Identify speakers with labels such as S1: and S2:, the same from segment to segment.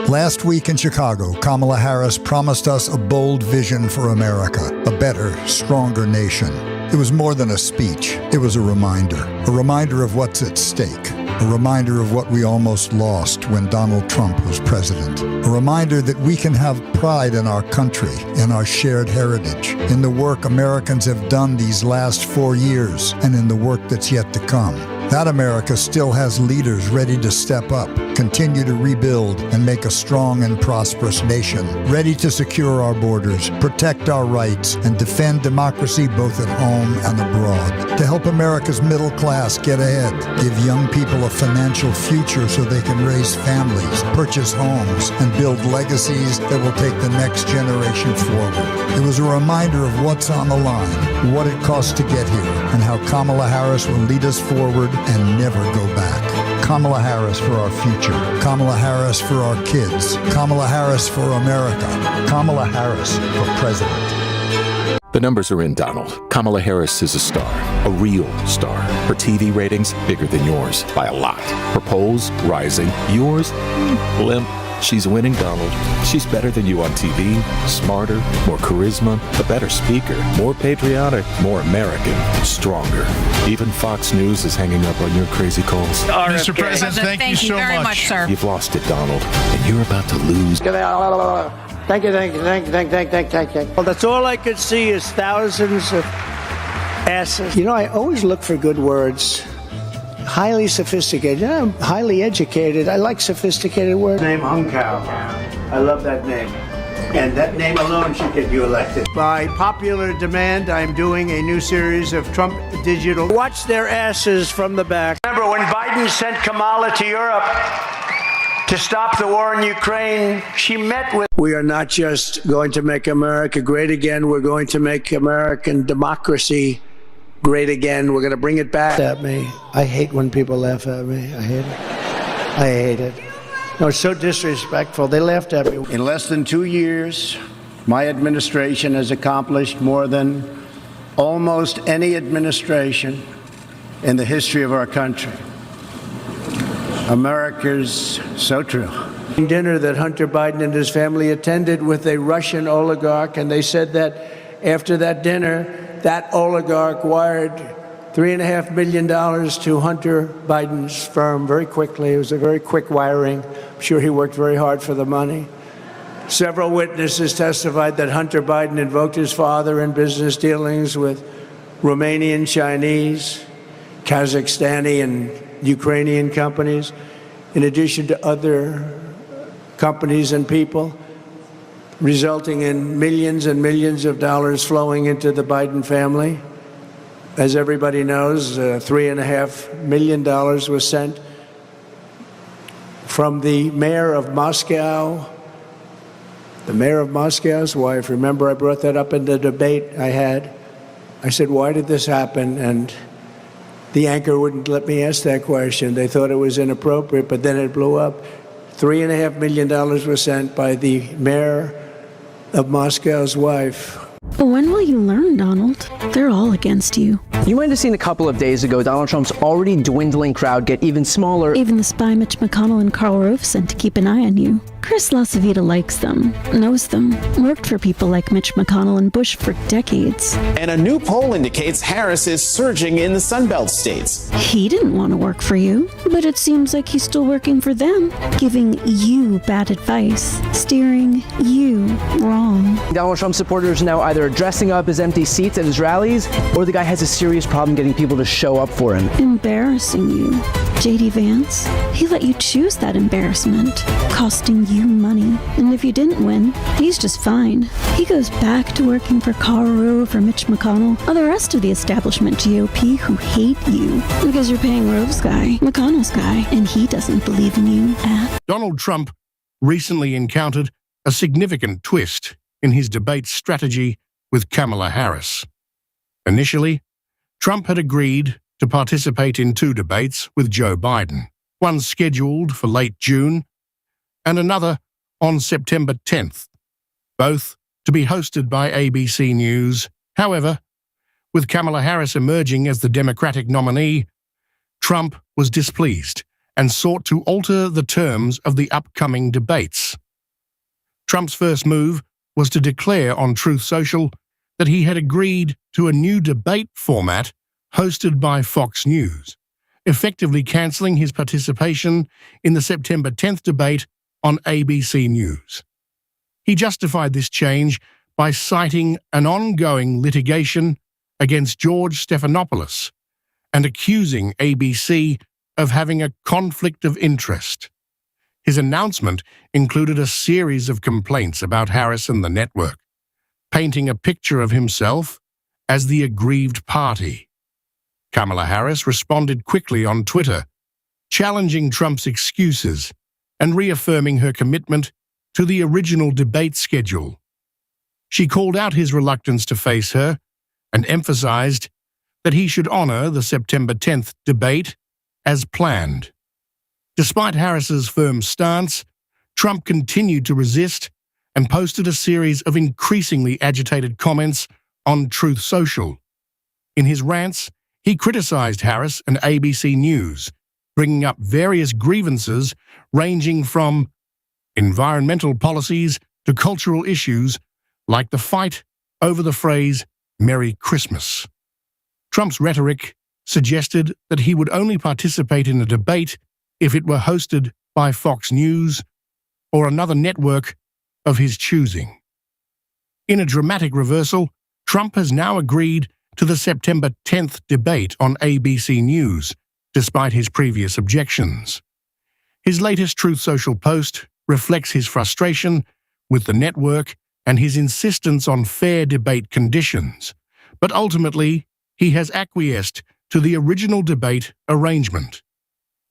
S1: Last week in Chicago, Kamala Harris promised us a bold vision for America, a better, stronger nation. It was more than a speech. It was a reminder of what's at stake, a reminder of what we almost lost when Donald Trump was president, a reminder that we can have pride in our country, in our shared heritage, in the work Americans have done these last 4 years, and in the work that's yet to come. That America still has leaders ready to step up, continue to rebuild, and make a strong and prosperous nation, ready to secure our borders, protect our rights, and defend democracy both at home and abroad. To help America's middle class get ahead, give young people a financial future so they can raise families, purchase homes, and build legacies that will take the next generation forward. It was a reminder of what's on the line, what it costs to get here, and how Kamala Harris will lead us forward and never go back. Kamala Harris for our future. Kamala Harris for our kids. Kamala Harris for America. Kamala Harris for president.
S2: The numbers are in, Donald. Kamala Harris is a star, a real star. Her TV ratings bigger than yours by a lot. Her polls rising. Yours, limp. She's winning, Donald. She's better than you on TV, smarter, more charisma, a better speaker, more patriotic, more American, stronger. Even Fox News is hanging up on your crazy calls.
S3: Mr. President, thank you so
S4: very much, sir.
S2: You've lost it, Donald, and you're about to lose.
S5: Thank you. Well, that's all I could see is thousands of asses. You know, I always look for good words. Highly sophisticated. I'm highly educated. I like sophisticated words. Name Hung Cow. I love that name. And that name alone should get you elected. By popular demand, I'm doing a new series of Trump Digital. Watch their asses from the back. Remember when Biden sent Kamala to Europe to stop the war in Ukraine, she met with... We are not just going to make America great again. We're going to make American democracy great again. We're going to bring it back at me. I hate when people laugh at me. I hate it. I hate it. No, it's so disrespectful. They laughed at me. In less than 2 years, my administration has accomplished more than almost any administration in the history of our country. America's so true. Dinner that Hunter Biden and his family attended with a Russian oligarch, and they said that after that dinner, that oligarch wired $3.5 million to Hunter Biden's firm very quickly. It was a very quick wiring. I'm sure he worked very hard for the money. Several witnesses testified that Hunter Biden invoked his father in business dealings with Romanian, Chinese, Kazakhstani, and Ukrainian companies, in addition to other companies and people, resulting in millions and millions of dollars flowing into the Biden family. As everybody knows, $3.5 million was sent from the mayor of Moscow, the mayor of Moscow's wife. Remember, I brought that up in the debate I had. I said, why did this happen? And the anchor wouldn't let me ask that question. They thought it was inappropriate, but then it blew up. $3.5 million was sent by the mayor of Moscow's wife.
S6: When will you learn, Donald? They're all against you.
S7: You might have seen a couple of days ago Donald Trump's already dwindling crowd get even smaller.
S6: Even the spy Mitch McConnell and Karl Rove sent to keep an eye on you. Chris LaCivita likes them, knows them, worked for people like Mitch McConnell and Bush for decades.
S8: And a new poll indicates Harris is surging in the Sunbelt states.
S6: He didn't want to work for you, but it seems like he's still working for them, giving you bad advice, steering you wrong.
S7: Donald Trump supporters now either dressing up his empty seats at his rallies, or the guy has a serious problem getting people to show up for him.
S6: Embarrassing you. J.D. Vance, he let you choose that embarrassment, costing you money. And if you didn't win, he's just fine. He goes back to working for Karl Rove or Mitch McConnell or the rest of the establishment GOP who hate you because you're paying Rove's guy, McConnell's guy, and he doesn't believe in you at.
S9: Donald Trump recently encountered a significant twist in his debate strategy with Kamala Harris. Initially, Trump had agreed to participate in 2 debates with Joe Biden, one scheduled for late June and another on September 10th, both to be hosted by ABC News. However, with Kamala Harris emerging as the Democratic nominee, Trump was displeased and sought to alter the terms of the upcoming debates. Trump's first move was to declare on Truth Social that he had agreed to a new debate format hosted by Fox News, effectively cancelling his participation in the September 10th debate on ABC News. He justified this change by citing an ongoing litigation against George Stephanopoulos and accusing ABC of having a conflict of interest. His announcement included a series of complaints about Harris and the network, painting a picture of himself as the aggrieved party. Kamala Harris responded quickly on Twitter, challenging Trump's excuses and reaffirming her commitment to the original debate schedule. She called out his reluctance to face her and emphasized that he should honor the September 10th debate as planned. Despite Harris's firm stance, Trump continued to resist and posted a series of increasingly agitated comments on Truth Social. In his rants, he criticized Harris and ABC News, bringing up various grievances ranging from environmental policies to cultural issues like the fight over the phrase "Merry Christmas." Trump's rhetoric suggested that he would only participate in a debate if it were hosted by Fox News or another network of his choosing. In a dramatic reversal, Trump has now agreed to the September 10th debate on ABC News, despite his previous objections. His latest Truth Social post reflects his frustration with the network and his insistence on fair debate conditions, but ultimately he has acquiesced to the original debate arrangement.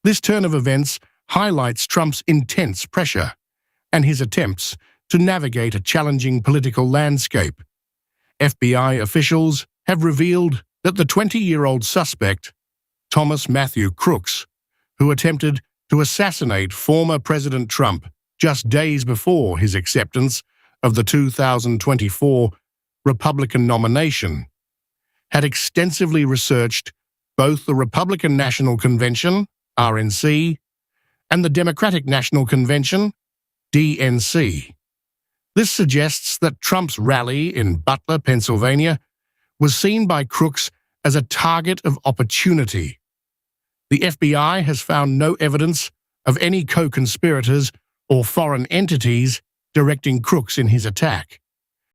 S9: This turn of events highlights Trump's intense pressure and his attempts to navigate a challenging political landscape. FBI officials have revealed that the 20-year-old suspect, Thomas Matthew Crooks, who attempted to assassinate former President Trump just days before his acceptance of the 2024 Republican nomination, had extensively researched both the Republican National Convention, RNC, and the Democratic National Convention, DNC. This suggests that Trump's rally in Butler, Pennsylvania, was seen by Crooks as a target of opportunity. The FBI has found no evidence of any co-conspirators or foreign entities directing Crooks in his attack.